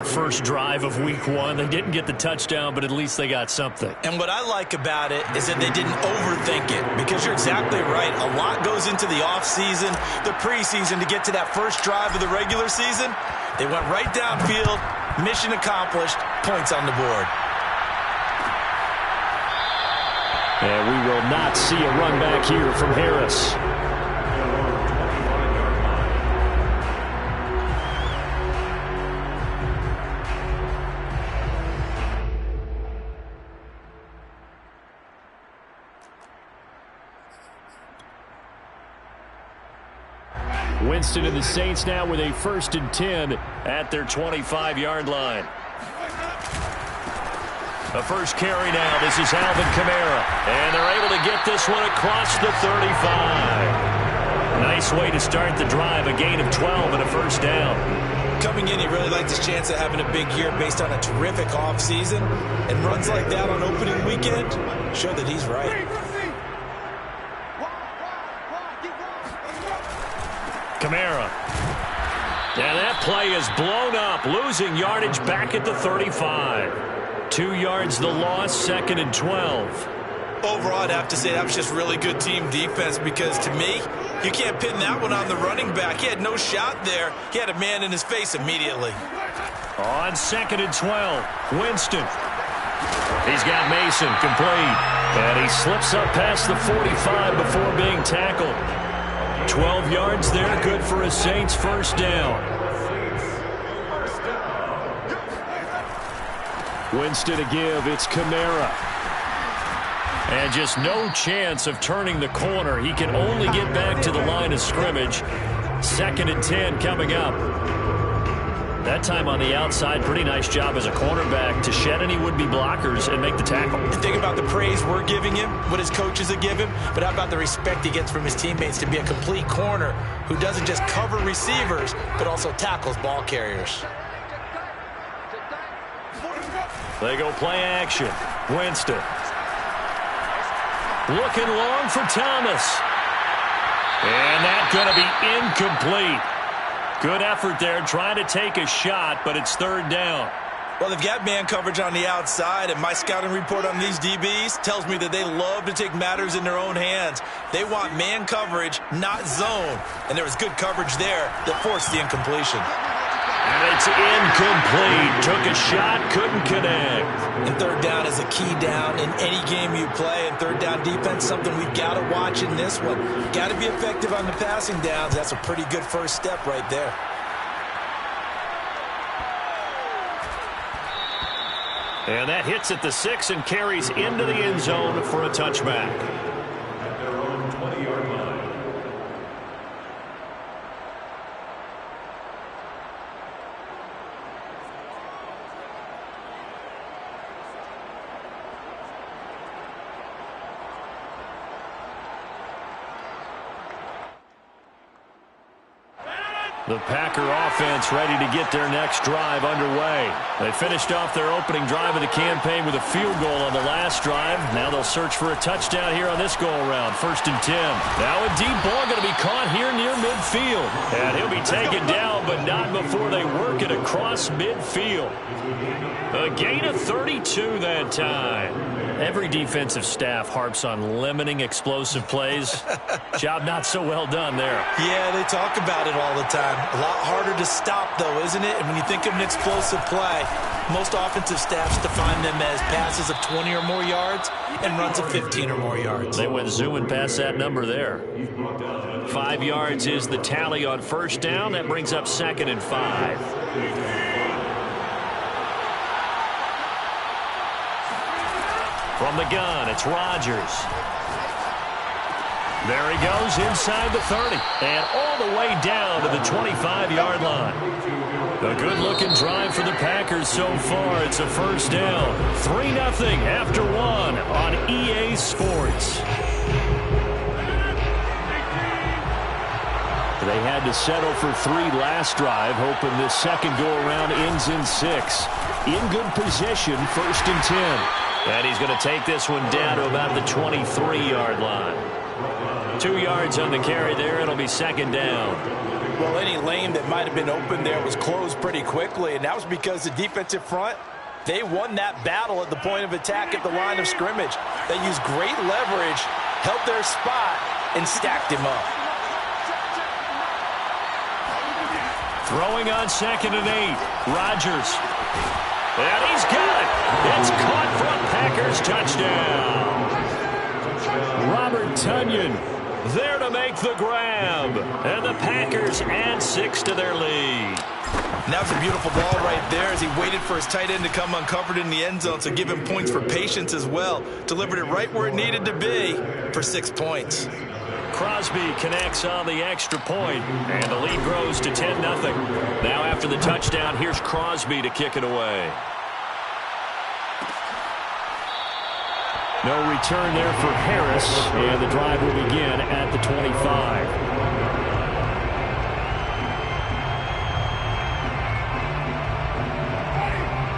First drive of week one. They didn't get the touchdown, but at least they got something. And what I like about it is that they didn't overthink it, because you're exactly right. A lot goes into the offseason, the preseason to get to that first drive of the regular season. They went right downfield, mission accomplished, points on the board. And we will not see a run back here from Harris. Winston and the Saints now with a 1st and 10 at their 25-yard line. The first carry now. This is Alvin Kamara. And they're able to get this one across the 35. Nice way to start the drive. A gain of 12 and a first down. Coming in, he really likes his chance of having a big year based on a terrific offseason. And runs like that on opening weekend show that he's right. Kamara. And that play is blown up, losing yardage back at the 35. 2 yards the loss, 2nd and 12. Overall, I'd have to say that was just really good team defense, because to me, you can't pin that one on the running back. He had no shot there. He had a man in his face immediately. On 2nd and 12, Winston. He's got Mason complete. And he slips up past the 45 before being tackled. 12 yards there, good for a Saints first down. Winston to give, it's Kamara. And just no chance of turning the corner. He can only get back to the line of scrimmage. 2nd and 10 coming up. That time on the outside, pretty nice job as a cornerback to shed any would-be blockers and make the tackle. And think about the praise we're giving him, what his coaches have given, but how about the respect he gets from his teammates to be a complete corner who doesn't just cover receivers, but also tackles ball carriers. They go play action. Winston. Looking long for Thomas. And that's going to be incomplete. Good effort there, trying to take a shot, but it's 3rd down. Well, they've got man coverage on the outside, and my scouting report on these DBs tells me that they love to take matters in their own hands. They want man coverage, not zone. And there was good coverage there that forced the incompletion. And it's incomplete. Took a shot, couldn't connect. And 3rd down is a key down in any game you play. And 3rd down defense, something we've got to watch in this one. Got to be effective on the passing downs. That's a pretty good first step right there. And that hits at the 6 and carries into the end zone for a touchback. The Packer offense ready to get their next drive underway. They finished off their opening drive of the campaign with a field goal on the last drive. Now they'll search for a touchdown here on this go-around. 1st and 10. Now a deep ball going to be caught here near midfield. And he'll be taken down, but not before they work it across midfield. A gain of 32 that time. Every defensive staff harps on limiting explosive plays. Job not so well done there. Yeah, they talk about it all the time. A lot harder to stop, though, isn't it? And when you think of an explosive play, most offensive staffs define them as passes of 20 or more yards and runs of 15 or more yards. They went zooming past that number there. 5 yards is the tally on first down. That brings up 2nd and 5. From the gun, it's Rodgers. There he goes inside the 30 and all the way down to the 25-yard line. A good-looking drive for the Packers so far. It's a first down. 3-0 after 1 on EA Sports. They had to settle for 3 last drive, hoping this second go-around ends in 6. In good position, 1st and 10. And he's going to take this one down to about the 23-yard line. 2 yards on the carry there. It'll be 2nd down. Well, any lane that might have been open there was closed pretty quickly, and that was because the defensive front, they won that battle at the point of attack at the line of scrimmage. They used great leverage, held their spot, and stacked him up. Throwing on 2nd and 8. Rodgers. And he's got it. It's caught for a Packers touchdown. Robert Tonyan there to make the grab. And the Packers add 6 to their lead. And that was a beautiful ball right there as he waited for his tight end to come uncovered in the end zone, so give him points for patience as well. Delivered it right where it needed to be for 6 points. Crosby connects on the extra point, and the lead grows to 10-0. Now after the touchdown, here's Crosby to kick it away. No return there for Harris, and the drive will begin at the 25.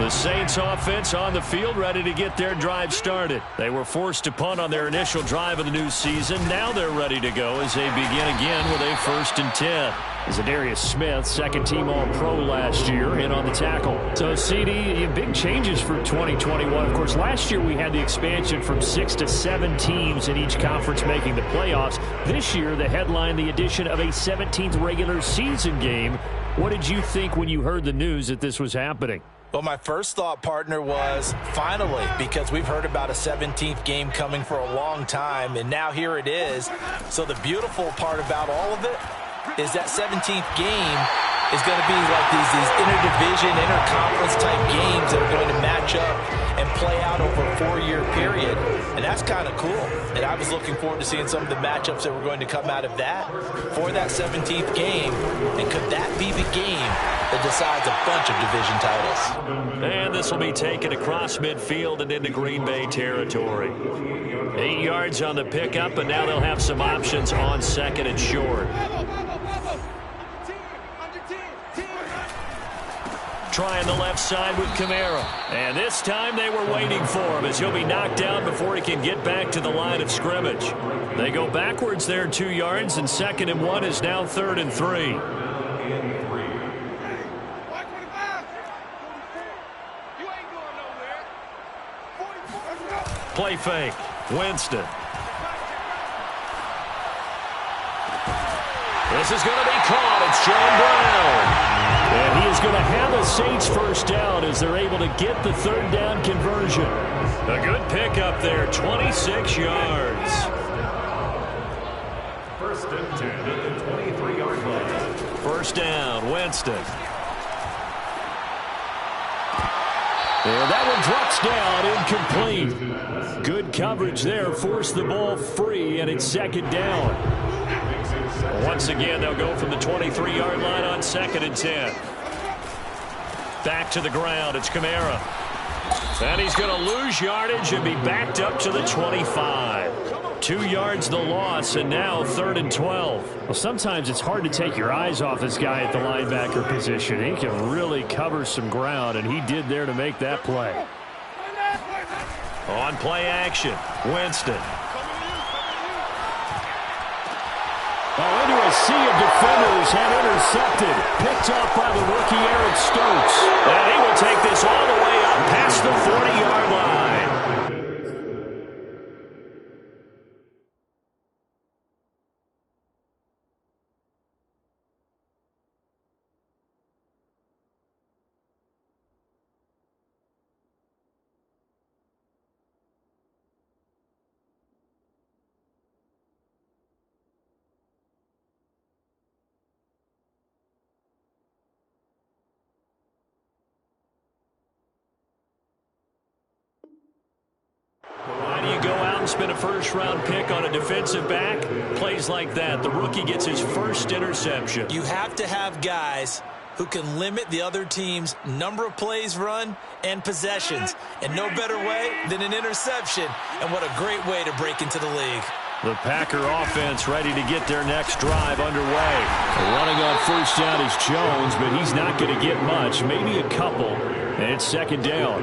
The Saints offense on the field, ready to get their drive started. They were forced to punt on their initial drive of the new season. Now they're ready to go as they begin again with a 1st and 10. Zadarius Smith, second-team All-Pro last year, in on the tackle. So, CD, big changes for 2021. Of course, last year we had the expansion from 6 to 7 teams in each conference making the playoffs. This year, the headline, the addition of a 17th regular season game. What did you think when you heard the news that this was happening? Well, my first thought, partner, was finally, because we've heard about a 17th game coming for a long time, and now here it is. So the beautiful part about all of it is that 17th game is going to be like these interdivision, interconference type games that are going to match up and play out over a 4-year period. And that's kind of cool. And I was looking forward to seeing some of the matchups that were going to come out of that for that 17th game. And could that be the game that decides a bunch of division titles? And this will be taken across midfield and into Green Bay territory. 8 yards on the pickup, and now they'll have some options on 2nd and short. Trying the left side with Kamara. And this time they were waiting for him as he'll be knocked down before he can get back to the line of scrimmage. They go backwards there 2 yards, and 2nd and 1 is now 3rd and 3. Play fake. Winston. This is going to be caught. It's John Brown. And he is going to have a Saints first down as they're able to get the 3rd down conversion. A good pickup there, 26 yards. 1st and 10 at the 23-yard line. First down, Winston. And that one drops down, incomplete. Good coverage there, forced the ball free, and it's 2nd down. Once again, they'll go from the 23-yard line on 2nd and 10. Back to the ground, it's Kamara. And he's going to lose yardage and be backed up to the 25. 2 yards the loss, and now 3rd and 12. Well, sometimes it's hard to take your eyes off this guy at the linebacker position. He can really cover some ground, and he did there to make that play. On play action, Winston. Into a sea of defenders and intercepted. Picked off by the rookie Eric Stokes. And he will take this all the way up past the 40-yard line. Why do you go out and spend a first-round pick on a defensive back? Plays like that. The rookie gets his first interception. You have to have guys who can limit the other team's number of plays run and possessions. And no better way than an interception. And what a great way to break into the league. The Packer offense ready to get their next drive underway. Running on first down is Jones, but he's not going to get much, maybe a couple. And it's 2nd down.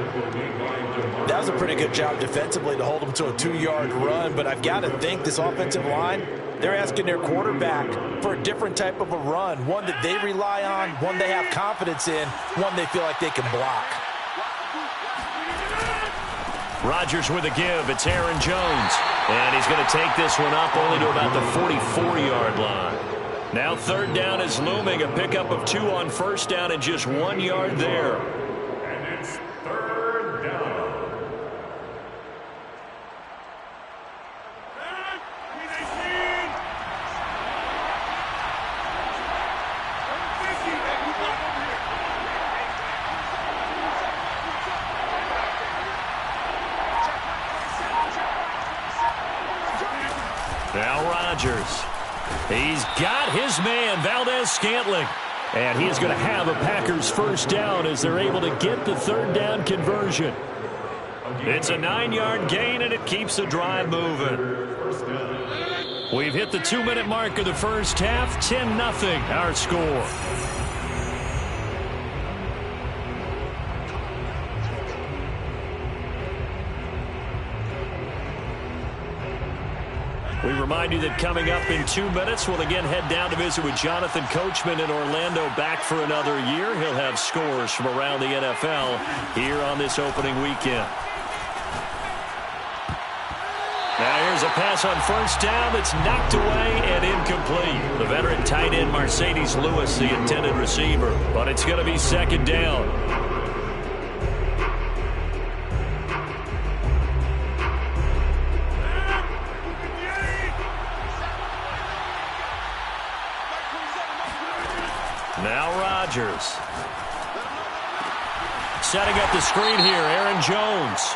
That was a pretty good job defensively to hold them to a 2-yard run, but I've got to think this offensive line, they're asking their quarterback for a different type of a run, one that they rely on, one they have confidence in, one they feel like they can block. Rodgers with a give. It's Aaron Jones. And he's going to take this one up only to about the 44-yard line. Now 3rd down is looming. A pickup of 2 on 1st down and just 1 yard there. And it's 3rd down. Now Rodgers. He's got his man, Valdez-Scantling. And he's going to have a Packers 1st down as they're able to get the 3rd down conversion. It's a 9-yard gain, and it keeps the drive moving. We've hit the 2-minute mark of the first half. 10-0 our score. We remind you that coming up in 2 minutes, we'll again head down to visit with Jonathan Coachman in Orlando, back for another year. He'll have scores from around the NFL here on this opening weekend. Now here's a pass on 1st down that's knocked away and incomplete. The veteran tight end Mercedes Lewis, the intended receiver. But it's going to be 2nd down. Now Rodgers. Setting up the screen here, Aaron Jones.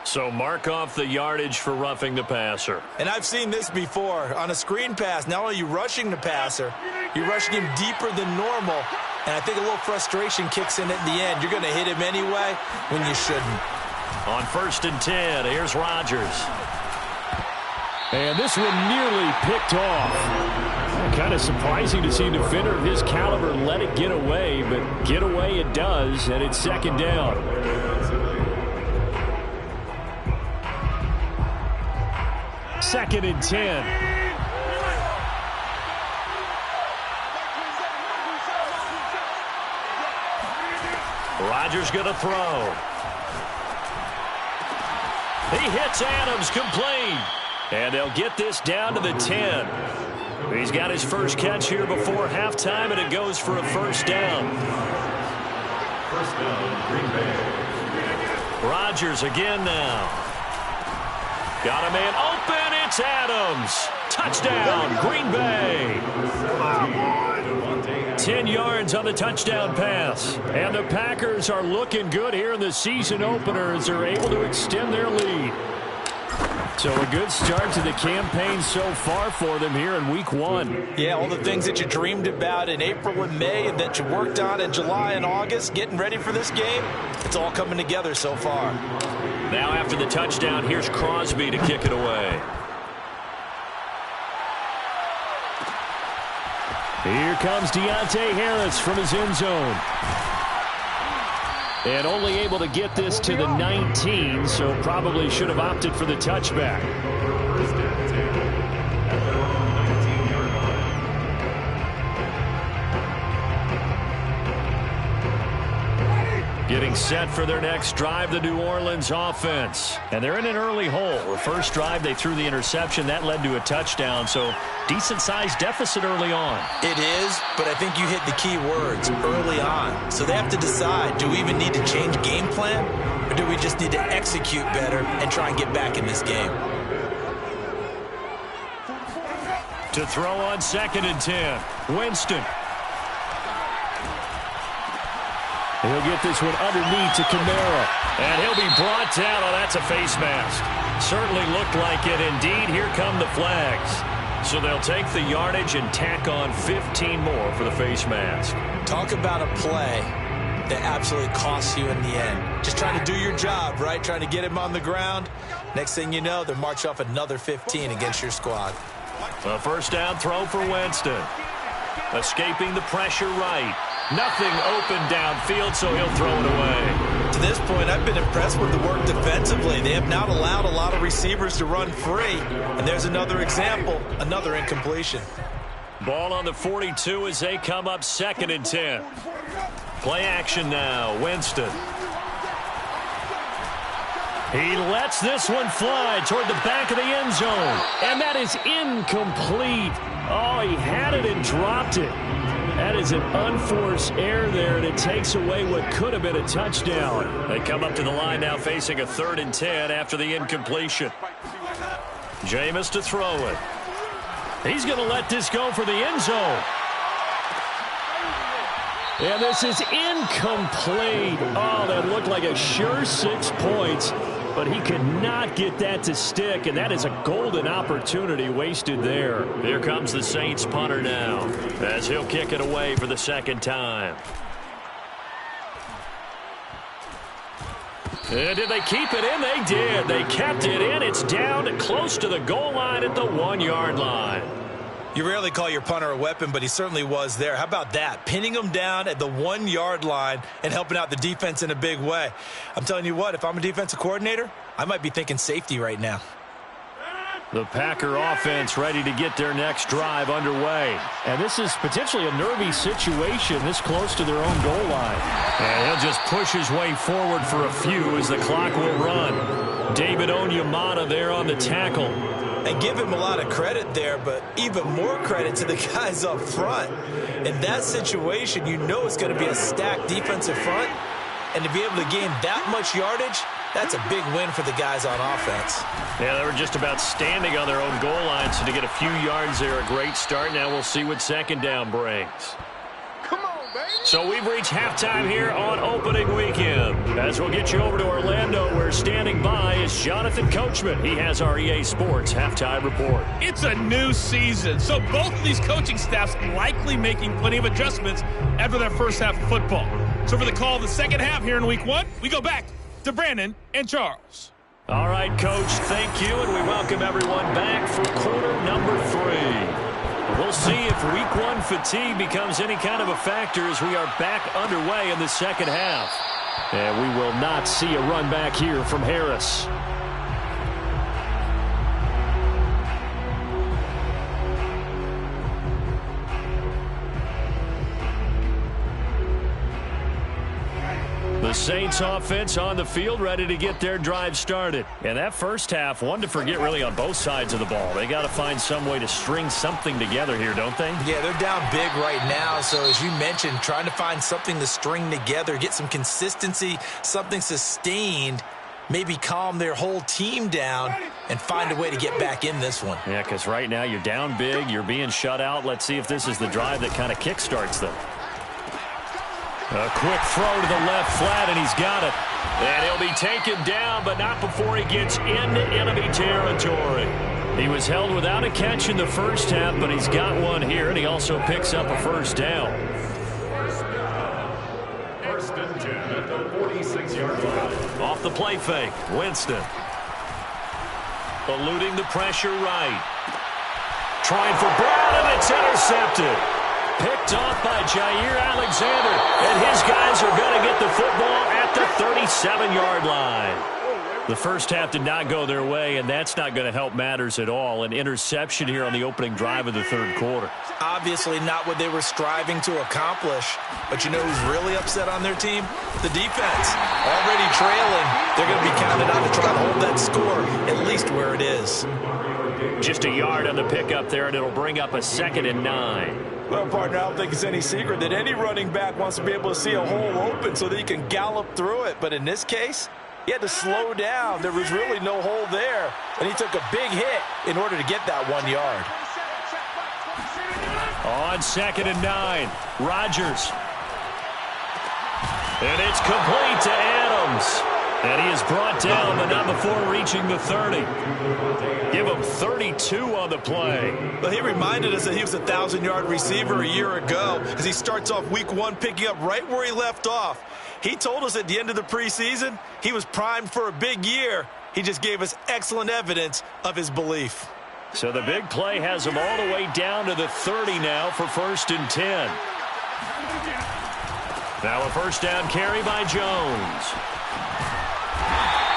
So mark off the yardage for roughing the passer. And I've seen this before. On a screen pass, not only are you rushing the passer, you're rushing him deeper than normal. And I think a little frustration kicks in at the end. You're going to hit him anyway when you shouldn't. On 1st and 10, here's Rodgers. And this one nearly picked off. Kind of surprising to see a defender of his caliber let it get away, but get away it does, and it's 2nd down. Second and 10. Rodgers going to throw. He hits Adams, complete. And they'll get this down to the 10. He's got his first catch here before halftime, and it goes for a 1st down. First down, Green Bay. Rodgers again now. Got a man open. It's Adams. Touchdown, Green Bay. 10 yards on the touchdown pass. And the Packers are looking good here in the season opener as they're able to extend their lead. So a good start to the campaign so far for them here in Week 1. Yeah, all the things that you dreamed about in April and May and that you worked on in July and August, getting ready for this game, it's all coming together so far. Now after the touchdown, here's Crosby to kick it away. Here comes Deontay Harris from his end zone. And only able to get this to the 19, so probably should have opted for the touchback. Getting set for their next drive, the New Orleans offense. And they're in an early hole. The first drive, they threw the interception. That led to a touchdown, so decent-sized deficit early on. It is, but I think you hit the key words, early on. So they have to decide, do we even need to change game plan, or do we just need to execute better and try and get back in this game? To throw on 2nd and 10, Winston. He'll get this one underneath to Kamara. And he'll be brought down. Oh, that's a face mask. Certainly looked like it. Indeed, here come the flags. So they'll take the yardage and tack on 15 more for the face mask. Talk about a play that absolutely costs you in the end. Just trying to do your job, right? Trying to get him on the ground. Next thing you know, they'll march off another 15 against your squad. A 1st down throw for Winston. Escaping the pressure right. Nothing open downfield, so he'll throw it away. To this point, I've been impressed with the work defensively. They have not allowed a lot of receivers to run free. And there's another example, another incompletion. Ball on the 42 as they come up 2nd and 10. Play action now, Winston. He lets this one fly toward the back of the end zone. And that is incomplete. Oh, he had it and dropped it. That is an unforced error there, and it takes away what could have been a touchdown. They come up to the line now facing a 3rd and 10 after the incompletion. Jameis to throw it. He's going to let this go for the end zone. And this is incomplete. Oh, that looked like a sure 6 points, but he could not get that to stick, and that is a golden opportunity wasted there. Here comes the Saints punter now as he'll kick it away for the 2nd time. And did they keep it in? They did. They kept it in. It's down close to the goal line at the 1-yard line. You rarely call your punter a weapon, but he certainly was there. How about that? Pinning him down at the 1-yard line and helping out the defense in a big way. I'm telling you what, if I'm a defensive coordinator, I might be thinking safety right now. The Packer offense ready to get their next drive underway. And this is potentially a nervy situation this close to their own goal line. And he'll just push his way forward for a few as the clock will run. David Onyemata there on the tackle. And give him a lot of credit there, but even more credit to the guys up front. In that situation, you know it's going to be a stacked defensive front. And to be able to gain that much yardage, that's a big win for the guys on offense. Yeah, they were just about standing on their own goal line, so to get a few yards there, a great start. Now we'll see what 2nd down brings. So we've reached halftime here on opening weekend. As we'll get you over to Orlando, where standing by is Jonathan Coachman. He has our EA Sports halftime report. It's a new season, so both of these coaching staffs likely making plenty of adjustments after their first half of football. So for the call of the second half here in week 1, we go back to Brandon and Charles. All right, Coach, thank you, and we welcome everyone back for quarter number 3. We'll see if week 1 fatigue becomes any kind of a factor as we are back underway in the second half. And we will not see a run back here from Harris. The Saints offense on the field ready to get their drive started. And that first half, one to forget really on both sides of the ball. They got to find some way to string something together here, don't they? Yeah, they're down big right now. So as you mentioned, trying to find something to string together, get some consistency, something sustained, maybe calm their whole team down and find a way to get back in this one. Yeah, because right now you're down big, you're being shut out. Let's see if this is the drive that kind of kickstarts them. A quick throw to the left flat, and he's got it. And he'll be taken down, but not before he gets into enemy territory. He was held without a catch in the first half, but he's got one here, and he also picks up a first down. 1st and 10 at the 46-yard line. Off the play fake, Winston. Eluding the pressure right. Trying for Brown, and it's intercepted. Picked off by Jair Alexander, and his guys are going to get the football at the 37-yard line. The first half did not go their way, and that's not going to help matters at all. An interception here on the opening drive of the third quarter. Obviously not what they were striving to accomplish, but you know who's really upset on their team? The defense. Already trailing, they're going to be counted on to try to hold that score at least where it is. Just a yard on the pickup there, and it'll bring up a 2nd and 9. Well, partner, I don't think it's any secret that any running back wants to be able to see a hole open so that he can gallop through it. But in this case, he had to slow down. There was really no hole there, and he took a big hit in order to get that 1 yard. On 2nd and 9, Rodgers. And it's complete to Adams. And he is brought down, but not before reaching the 30. Give him 32 on the play. Well, he reminded us that he was a 1,000-yard receiver a year ago as he starts off week 1 picking up right where he left off. He told us at the end of the preseason he was primed for a big year. He just gave us excellent evidence of his belief. So the big play has him all the way down to the 30 now for 1st and 10. Now a first down carry by Jones.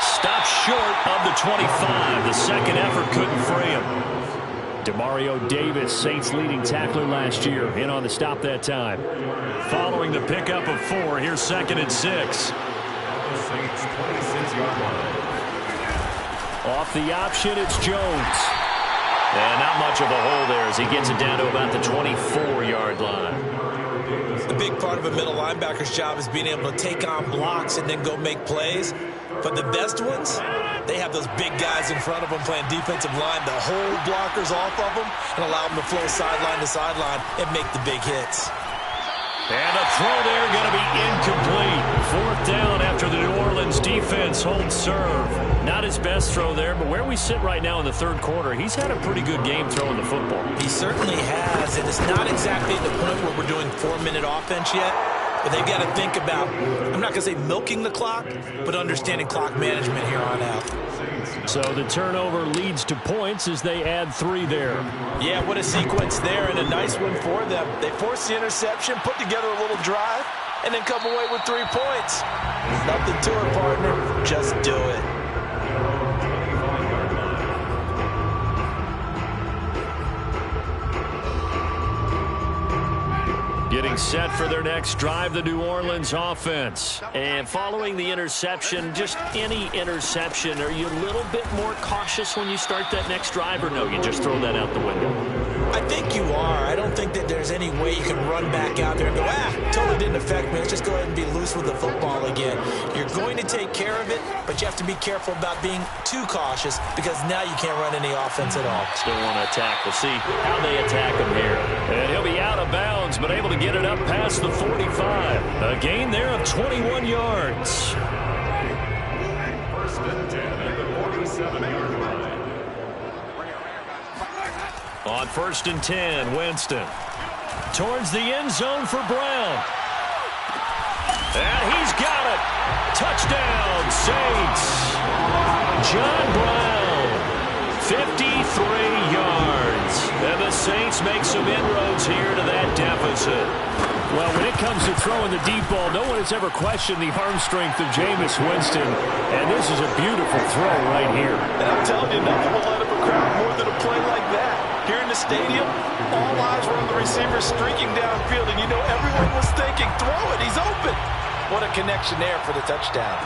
Stopped short of the 25. The second effort couldn't free him. Demario Davis, Saints leading tackler last year, in on the stop that time. Following the pickup of 4, here's 2nd and 6. Saints 26-yard line. Off the option, it's Jones. And not much of a hole there as he gets it down to about the 24-yard line. The big part of a middle linebacker's job is being able to take on blocks and then go make plays. But the best ones, they have those big guys in front of them playing defensive line to hold blockers off of them and allow them to flow sideline to sideline and make the big hits. And a throw there going to be incomplete. 4th down after the New Orleans defense holds serve. Not his best throw there, but where we sit right now in the 3rd quarter, he's had a pretty good game throwing the football. He certainly has, and it's not exactly at the point where we're doing 4-minute offense yet. But they've got to think about, I'm not going to say milking the clock, but understanding clock management here on out. So the turnover leads to points as they add 3 there. Yeah, what a sequence there, and a nice one for them. They force the interception, put together a little drive, and then come away with 3 points. Nothing to it, partner. Just do it. Getting set for their next drive, the New Orleans offense. And following the interception, just any interception, are you a little bit more cautious when you start that next drive, or no, you just throw that out the window? I think you are. I don't think that there's any way you can run back out there and go, totally didn't affect me. Let's just go ahead and be loose with the football again. You're going to take care of it, but you have to be careful about being too cautious because now you can't run any offense at all. Still want to attack. We'll see how they attack him here. And he'll be out of bounds, but able to get it up past the 45. A gain there of 21 yards. 1st and 10 at the 47-yard line. On 1st and 10, Winston. Towards the end zone for Brown. And he's got it. Touchdown, Saints. John Brown, 53 yards. And the Saints make some inroads here to that deficit. Well, when it comes to throwing the deep ball, no one has ever questioned the arm strength of Jameis Winston. And this is a beautiful throw right here. And I'm telling you, nothing will light up a crowd more than a play like that. Here in the stadium, all eyes were on the receiver streaking downfield, and you know everyone was thinking, throw it, he's open. What a connection there for the touchdown.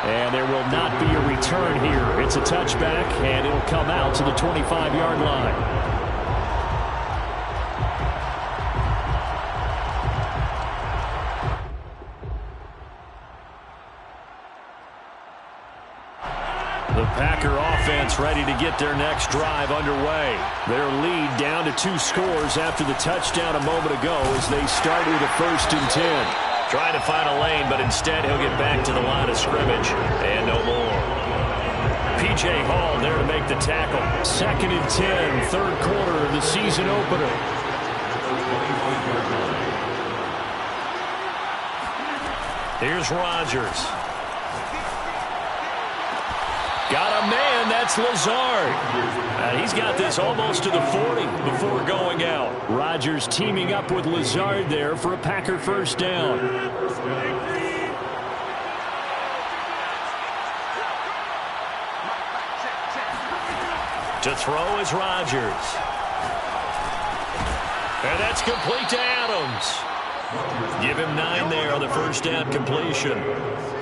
And there will not be a return here. It's a touchback, and it'll come out to the 25-yard line. The Packer offense ready to get their next drive underway. Their lead down to 2 scores after the touchdown a moment ago as they start with a 1st and 10. Trying to find a lane, but instead he'll get back to the line of scrimmage and no more. P.J. Hall there to make the tackle. 2nd and 10, 3rd quarter of the season opener. Here's Rodgers. Got a man, that's Lazard. He's got this almost to the 40 before going out. Rodgers teaming up with Lazard there for a Packer 1st down. To throw is Rodgers. And that's complete to Adams. Give him 9 there on the 1st down completion.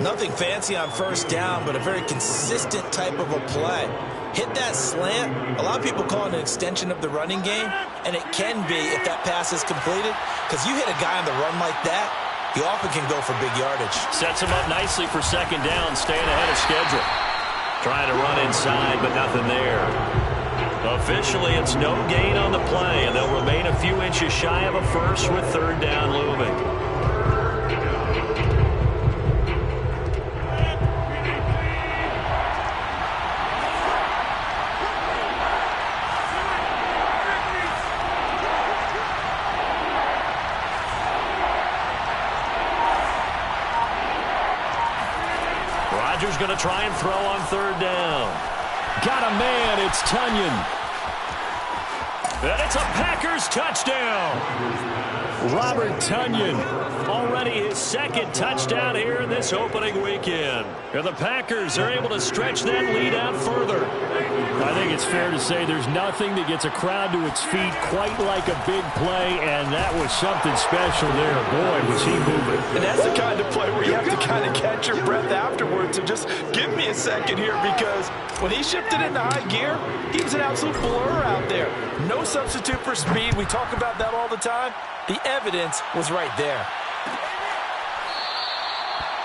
Nothing fancy on 1st down, but a very consistent type of a play. Hit that slant. A lot of people call it an extension of the running game, and it can be if that pass is completed, because you hit a guy on the run like that, he often can go for big yardage. Sets him up nicely for 2nd down, staying ahead of schedule. Trying to run inside, but nothing there. Officially, it's no gain on the play, and they'll remain a few inches shy of a first with 3rd down looming. Rodgers going to try and throw on 3rd down. Got a man, it's Tunyon. And it's a Packers touchdown. Robert Tonyan, already his second touchdown here in this opening weekend. And the Packers are able to stretch that lead out further. I think it's fair to say there's nothing that gets a crowd to its feet quite like a big play, and that was something special there. Boy, was he moving. And that's the kind of play where you have to kind of catch your breath afterwards and just give me a second here, because when he shifted into high gear, he was an absolute blur out there. No substitute for speed. We talk about that all the time. The evidence was right there.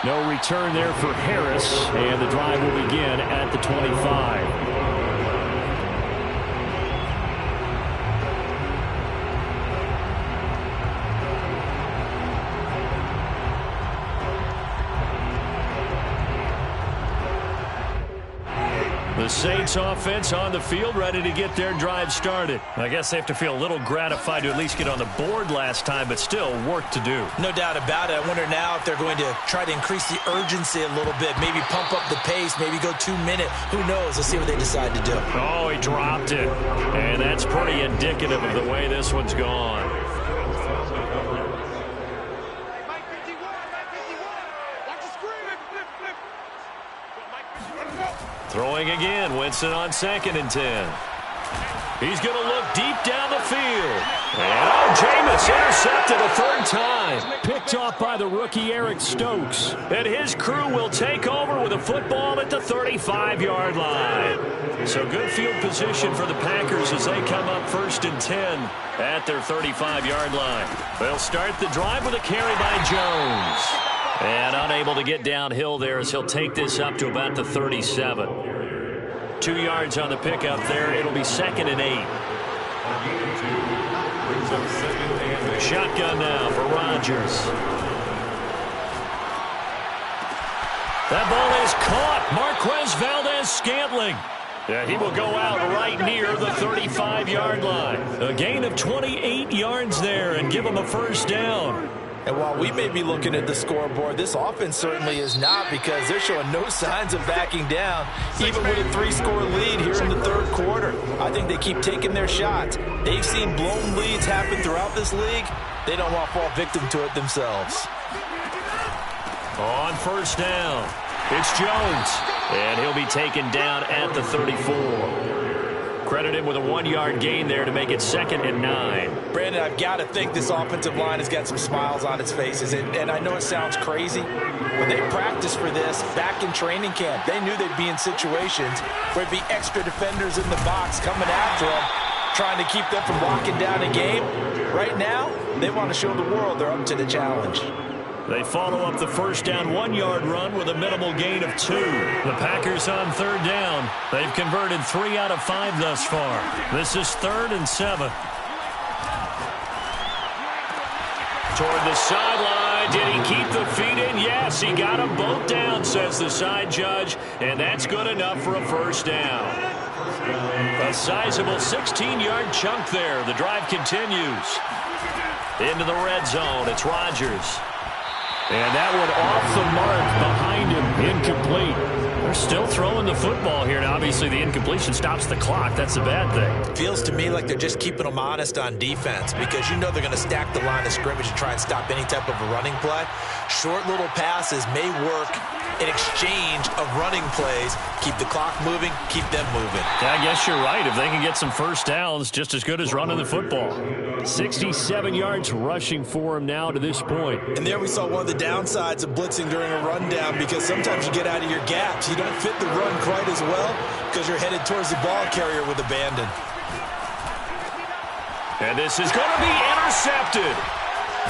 No return there for Harris, and the drive will begin at the 25. The Saints offense on the field, ready to get their drive started. I guess they have to feel a little gratified to at least get on the board last time, but still work to do. No doubt about it. I wonder now if they're going to try to increase the urgency a little bit, maybe pump up the pace, maybe go 2 minute. Who knows? Let's see what they decide to do. Oh, he dropped it. And that's pretty indicative of the way this one's gone. Throwing again, Winston on 2nd and 10. He's going to look deep down the field. And Jameis intercepted a 3rd time. Picked off by the rookie Eric Stokes. And his crew will take over with a football at the 35-yard line. So good field position for the Packers as they come up 1st and 10 at their 35-yard line. They'll start the drive with a carry by Jones. And unable to get downhill there as he'll take this up to about the 37. 2 yards on the pickup there. It'll be 2nd and 8. Shotgun now for Rodgers. That ball is caught. Marquez Valdes-Scantling. Yeah, he will go out right near the 35-yard line. A gain of 28 yards there and give him a 1st down. And while we may be looking at the scoreboard, this offense certainly is not, because they're showing no signs of backing down, even with a 3-score lead here in the 3rd quarter. I think they keep taking their shots. They've seen blown leads happen throughout this league. They don't want to fall victim to it themselves. On 1st down, it's Jones, and he'll be taken down at the 34. Credited with a 1-yard gain there to make it 2nd and 9. Brandon, I've got to think this offensive line has got some smiles on its faces. And I know it sounds crazy, but they practiced for this back in training camp. They knew they'd be in situations where there'd be extra defenders in the box coming after them, trying to keep them from locking down a game. Right now, they want to show the world they're up to the challenge. They follow up the 1st down 1-yard run with a minimal gain of 2. The Packers on 3rd down. They've converted 3 out of 5 thus far. This is 3rd and 7. Toward the sideline. Did he keep the feet in? Yes, he got them both down, says the side judge. And that's good enough for a 1st down. A sizable 16-yard chunk there. The drive continues. Into the red zone. It's Rodgers. And that one off the mark behind him, incomplete. They're still throwing the football here. Now, obviously, the incompletion stops the clock. That's a bad thing. Feels to me like they're just keeping them honest on defense, because you know they're going to stack the line of scrimmage and try and stop any type of a running play. Short little passes may work in exchange of running plays. Keep the clock moving, keep them moving. Yeah, I guess you're right. If they can get some 1st downs, just as good as running the football. 67 yards rushing for him now to this point. And there we saw one of the downsides of blitzing during a rundown, because sometimes you get out of your gaps. You don't fit the run quite as well because you're headed towards the ball carrier with abandon. And this is going to be intercepted.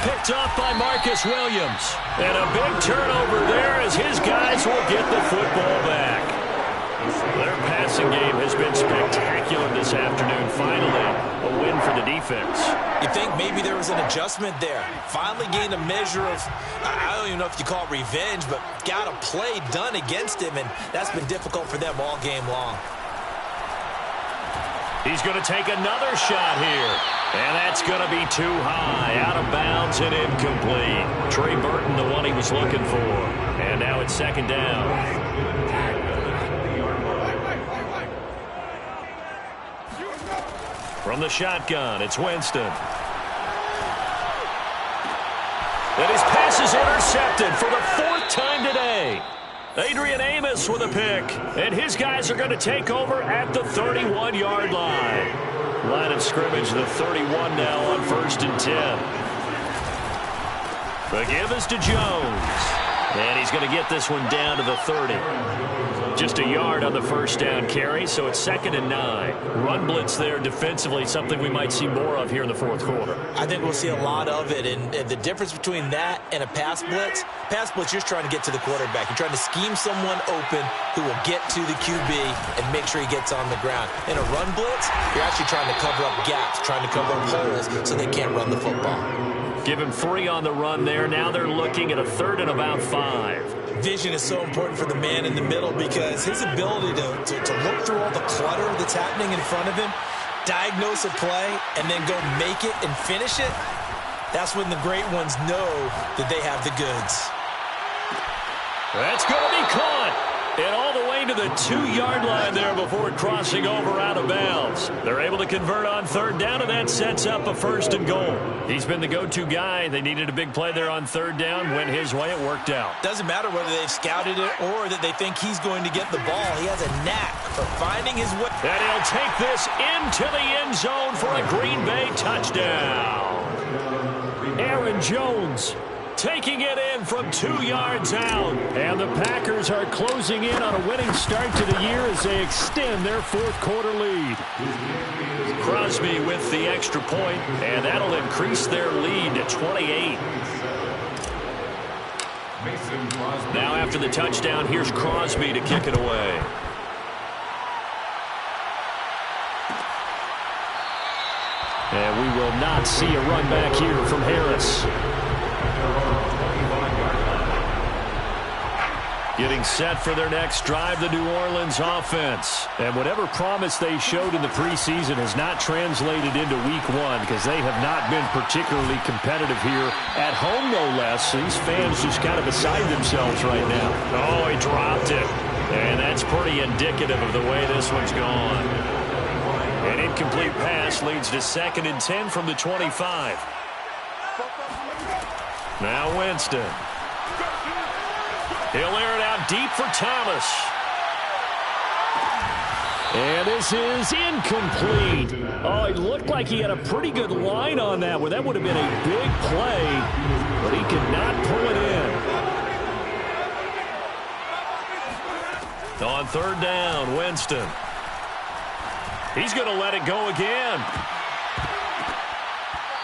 Picked off by Marcus Williams. And a big turnover there as his guys will get the football back. Their passing game has been spectacular this afternoon. Finally, a win for the defense. You think maybe there was an adjustment there. Finally gained a measure of, I don't even know if you call it revenge, but got a play done against him, and that's been difficult for them all game long. He's going to take another shot here. And that's going to be too high, out of bounds and incomplete. Trey Burton, the one he was looking for. And now it's 2nd down. From the shotgun, it's Winston. And his pass is intercepted for the 4th time today. Adrian Amos with a pick. And his guys are going to take over at the 31-yard line. Line of scrimmage, the 31 now on 1st and 10. The give is to Jones. And he's going to get this one down to the 30. Just a yard on the first down carry, so it's 2nd and 9. Run blitz there defensively, something we might see more of here in the 4th quarter. I think we'll see a lot of it, and the difference between that and a pass blitz, you're trying to get to the quarterback. You're trying to scheme someone open who will get to the QB and make sure he gets on the ground. In a run blitz, you're actually trying to cover up gaps, trying to cover up holes so they can't run the football. Give him 3 on the run there. Now they're looking at a 3rd and about 5. Vision is so important for the man in the middle because his ability to look through all the clutter that's happening in front of him, diagnose a play, and then go make it and finish it, that's when the great ones know that they have the goods. That's going to be caught. And all the way to the 2-yard line there before crossing over out of bounds. They're able to convert on 3rd down, and that sets up a 1st and goal. He's been the go-to guy. They needed a big play there on 3rd down. Went his way. It worked out. Doesn't matter whether they've scouted it or that they think he's going to get the ball. He has a knack for finding his way. And he'll take this into the end zone for a Green Bay touchdown. Aaron Jones taking it in from 2 yards out. And the Packers are closing in on a winning start to the year as they extend their 4th quarter lead. Crosby with the extra point, and that'll increase their lead to 28. Now after the touchdown, here's Crosby to kick it away. And we will not see a run back here from Harris. Getting set for their next drive, the New Orleans offense. And whatever promise they showed in the preseason has not translated into week 1 because they have not been particularly competitive here at home, no less. These fans just kind of beside themselves right now. Oh, he dropped it. And that's pretty indicative of the way this one's gone. An incomplete pass leads to 2nd and 10 from the 25. Now Winston. He'll air it out deep for Thomas. And this is incomplete. Oh, it looked like he had a pretty good line on that one. That would have been a big play, but he could not pull it in. On 3rd down, Winston. He's going to let it go again.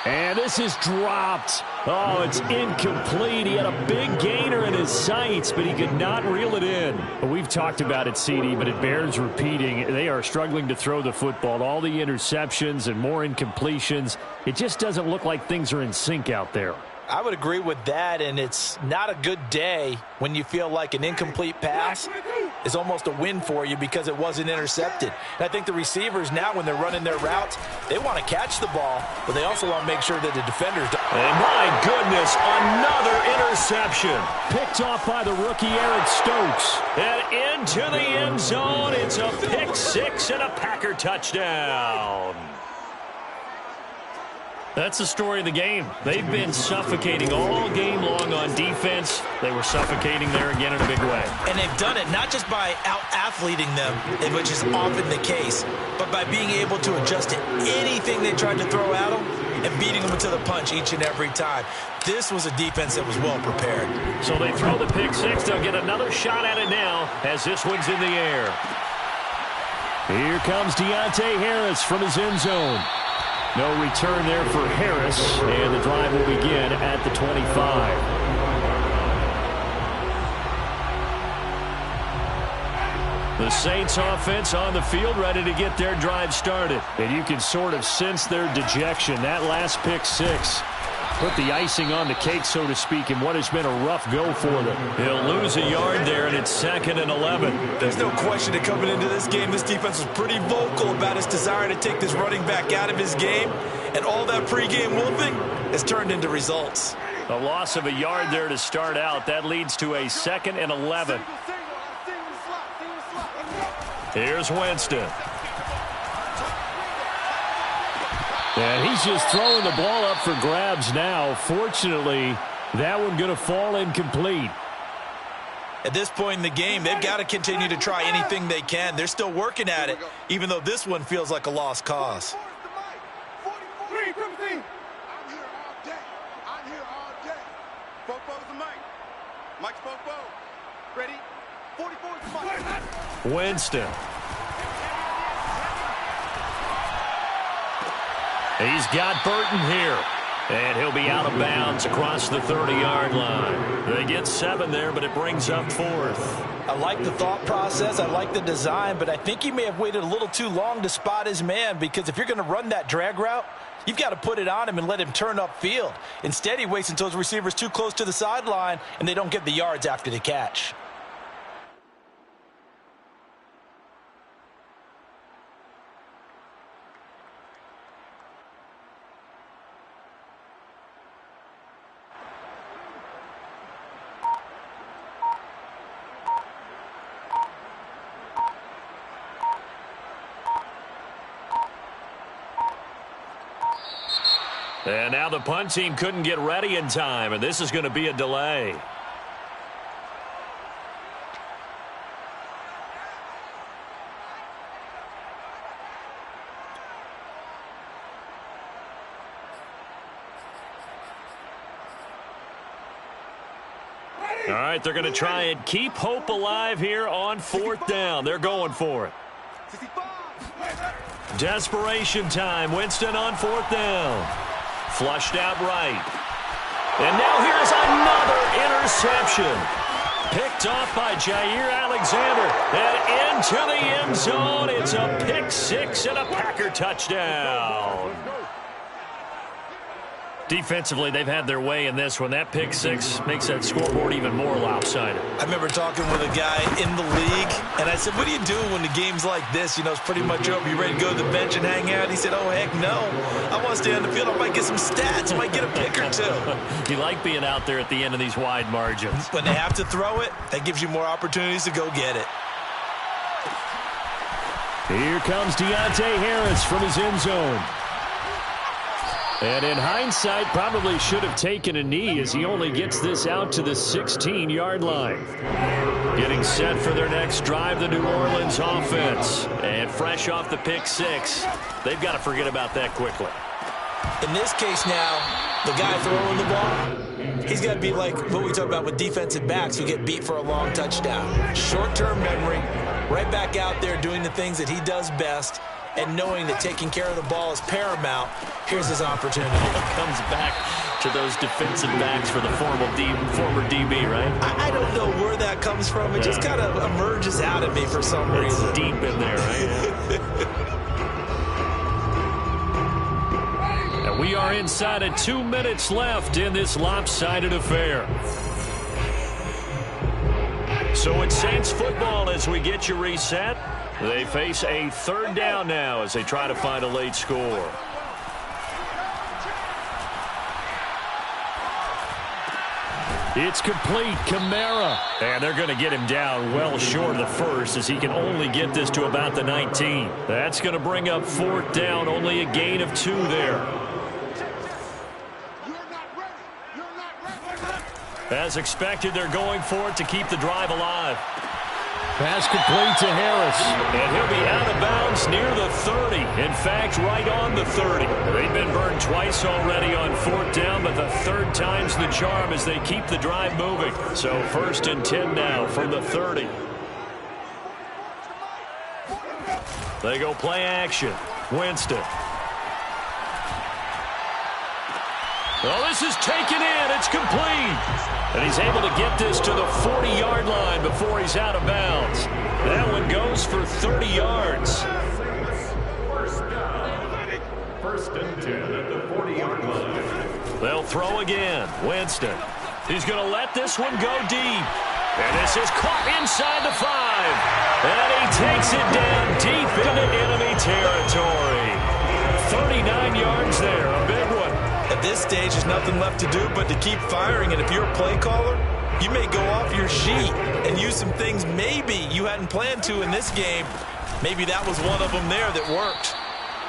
And this is dropped. Oh, it's incomplete. He had a big gainer in his sights, but he could not reel it in. Well, we've talked about it, CD, but it bears repeating. They are struggling to throw the football. All the interceptions and more incompletions. It just doesn't look like things are in sync out there. I would agree with that, and it's not a good day when you feel like an incomplete pass is almost a win for you because it wasn't intercepted. And I think the receivers now, when they're running their routes, they want to catch the ball, but they also want to make sure that the defenders don't. And my goodness, another interception. Picked off by the rookie Eric Stokes. And into the end zone, it's a pick 6 and a Packer touchdown. That's the story of the game. They've been suffocating all game long on defense. They were suffocating there again in a big way. And they've done it not just by out-athleting them, which is often the case, but by being able to adjust to anything they tried to throw at them and beating them to the punch each and every time. This was a defense that was well prepared. So they throw the pick 6. They'll get another shot at it now as this one's in the air. Here comes Deontay Harris from his end zone. No return there for Harris, and the drive will begin at the 25. The Saints offense on the field ready to get their drive started. And you can sort of sense their dejection. That last pick 6 put the icing on the cake, so to speak, in what has been a rough go for them. He'll lose a yard there, and it's 2nd and 11. There's no question that coming into this game, this defense was pretty vocal about his desire to take this running back out of his game, and all that pregame wolfing has turned into results. A loss of a yard there to start out. That leads to a 2nd and 11. Here's Winston. And he's just throwing the ball up for grabs now. Fortunately, That one going to fall incomplete. At this point in the game, they've got to continue to try anything they can. They're still working at it, even though this one feels like a lost cause. Winston. He's got Burton here. And he'll be out of bounds across the 30-yard line. They get 7 there, but it brings up 4th. I like the thought process. I like the design, but I think he may have waited a little too long to spot his man, because if you're going to run that drag route, you've got to put it on him and let him turn upfield. Instead, he waits until his receiver's too close to the sideline, and they don't get the yards after the catch. And now the punt team couldn't get ready in time, and this is going to be a delay. All right, they're going to try and keep hope alive here on 4th down. They're going for it. Desperation time. Winston on 4th down. Flushed out right. And now here's another interception. Picked off by Jair Alexander. And into the end zone. It's a pick 6 and a Packer touchdown. Defensively, they've had their way in this one. That pick 6 makes that scoreboard even more lopsided. I remember talking with a guy in the league, and I said, what do you do when the game's like this? You know, it's pretty much over. You ready to go to the bench and hang out? He said, oh, heck no. I want to stay on the field. I might get some stats. I might get a pick or two. You like being out there at the end of these wide margins. When they have to throw it, that gives you more opportunities to go get it. Here comes Deontay Harris from his end zone. And in hindsight, probably should have taken a knee as he only gets this out to the 16-yard line. Getting set for their next drive, the New Orleans offense. And fresh off the pick 6, they've got to forget about that quickly. In this case now, the guy throwing the ball, he's got to be like what we talk about with defensive backs who get beat for a long touchdown. Short-term memory, right back out there doing the things that he does best, and knowing that taking care of the ball is paramount. Here's his opportunity. Comes back to those defensive backs for the former DB, right? I don't know where that comes from. It just kind of emerges out of me for some reason. It's deep in there, right? And we are inside of 2 minutes left in this lopsided affair. So it's Saints football as we get you reset. They face a 3rd down now as they try to find a late score. It's complete. Kamara. And they're going to get him down well short of the first as he can only get this to about the 19. That's going to bring up 4th down. Only a gain of 2 there. As expected, they're going for it to keep the drive alive. Pass complete to Harris. And he'll be out of bounds near the 30. In fact, right on the 30. They've been burned twice already on 4th down, but the 3rd time's the charm as they keep the drive moving. So 1st and 10 now from the 30. They go play action. Winston. Well, this is taken in. It's complete. And he's able to get this to the 40-yard line before he's out of bounds. That one goes for 30 yards. First and 10 at the 40-yard line. They'll throw again. Winston. He's going to let this one go deep. And this is caught inside the 5. And he takes it down deep into enemy territory. 39 yards there. A big one. At this stage, there's nothing left to do but to keep firing. And if you're a play caller, you may go off your sheet and use some things maybe you hadn't planned to in this game. Maybe that was one of them there that worked.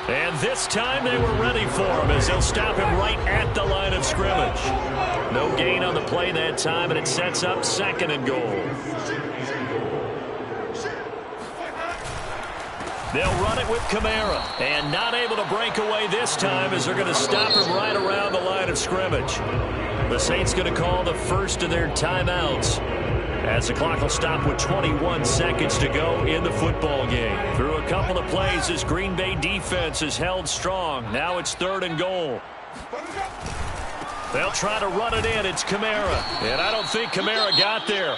And this time they were ready for him as they'll stop him right at the line of scrimmage. No gain on the play that time, and it sets up 2nd and goal. They'll run it with Kamara, and not able to break away this time as they're going to stop him right around the line of scrimmage. The Saints going to call the first of their timeouts as the clock will stop with 21 seconds to go in the football game. Through a couple of plays, this Green Bay defense is held strong. Now it's 3rd and goal. They'll try to run it in. It's Kamara. And I don't think Kamara got there.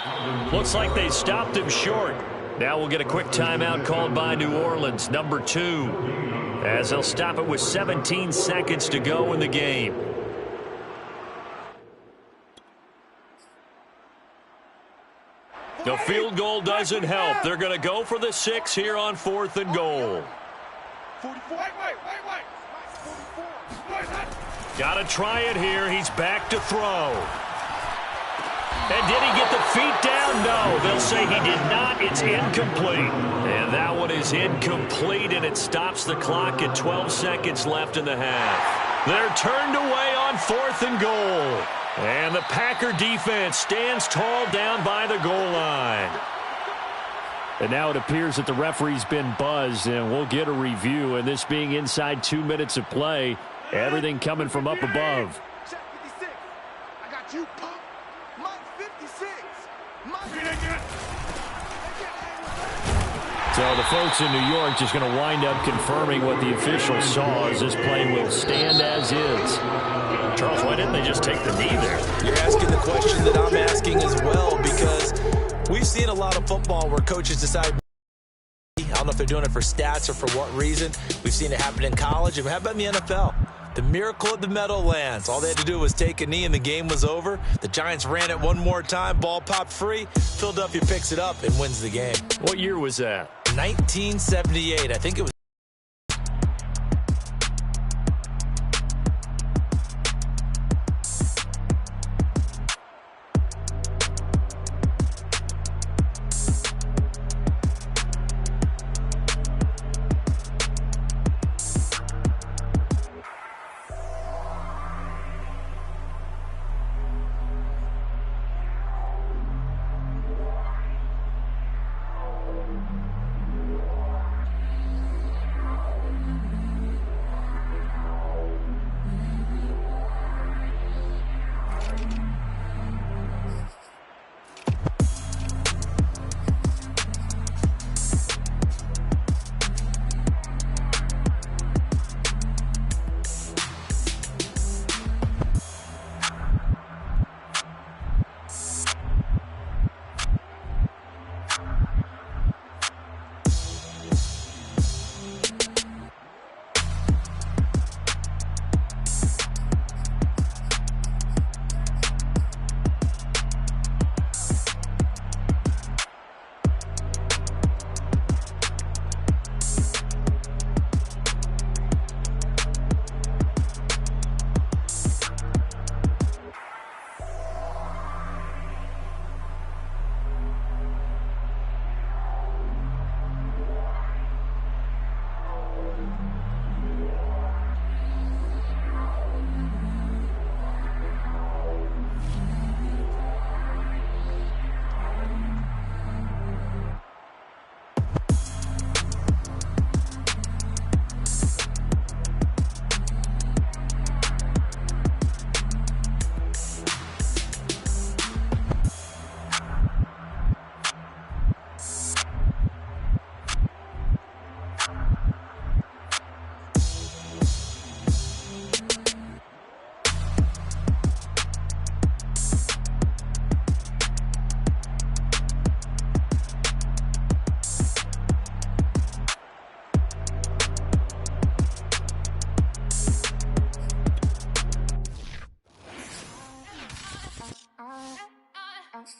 Looks like they stopped him short. Now we'll get a quick timeout called by New Orleans, number 2, as they'll stop it with 17 seconds to go in the game. The field goal doesn't help. They're going to go for the 6 here on 4th and goal. Got to try it here. He's back to throw. And did he get the feet down? No, they'll say he did not. It's incomplete. And that one is incomplete, and it stops the clock at 12 seconds left in the half. They're turned away on 4th and goal. And the Packer defense stands tall down by the goal line. And now it appears that the referee's been buzzed, and we'll get a review. And this being inside 2 minutes of play, everything coming from up above. Check 56. I got you, pump. Mike 56. So the folks in New York just going to wind up confirming what the official saw as this play will stand as is. Charles, why didn't they just take the knee there? You're asking the question that I'm asking as well, because we've seen a lot of football where coaches decide, I don't know if they're doing it for stats or for what reason. We've seen it happen in college. And how about in the NFL? The miracle at the Meadowlands. All they had to do was take a knee and the game was over. The Giants ran it one more time. Ball popped free. Philadelphia picks it up and wins the game. What year was that? 1978. I think it was